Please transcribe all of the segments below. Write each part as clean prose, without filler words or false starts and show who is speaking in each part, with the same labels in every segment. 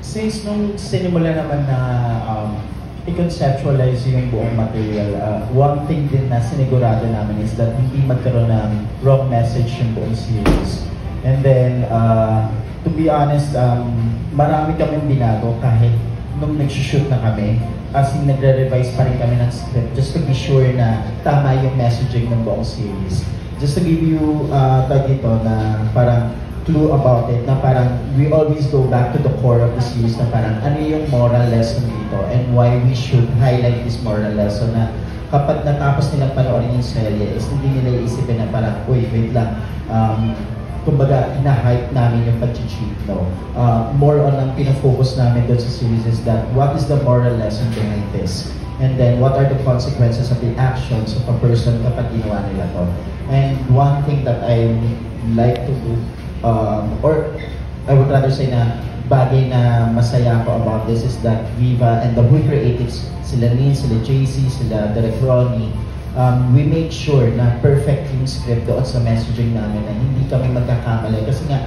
Speaker 1: Since nung sinimula naman na i-conceptualize yung buong material, one thing din na sinigurado namin is that hindi magkaroon ng wrong message yung buong series. And then, to be honest, marami kaming binago kahit nung nag-shoot na kami. As in, nagre-revise pa rin kami ng script just to be sure na tama yung messaging ng buong series. Just to give you dito na parang clue about it, na parang we always go back to the core of the series na parang ano yung moral lesson dito and why we should highlight this moral lesson na kapag natapos nilang panoorin yung serye is hindi nila iisipin na parang, uy, wait lang, kumbaga, ina-hype namin yung pag-cheat, no? More on ang pinafocus namin doon sa series is that what is the moral lesson behind this? And then, what are the consequences of the actions of a person kapag ginawa nila to? And one thing that I like to do, or I would rather say na bagay na masaya ko about this is that Viva and the Huy Creatives, sila Lynn, sila JC, sila Direk Ronnie, we make sure na perfect yung script doon sa messaging namin na hindi kami magkakamali. Kasi nga,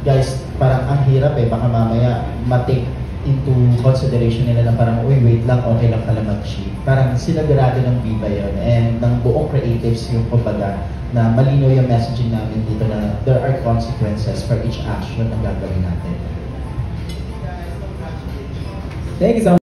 Speaker 1: guys, parang ang hirap baka mamaya matake into consideration nila na parang, uy, wait lang, okay lang pala mag-cheat. Parang sinagrado ng Viva yun and ng buong creatives yung kumbaga na malinaw yung messaging namin dito na there are consequences for each action na gagawin natin.
Speaker 2: Thank you so much.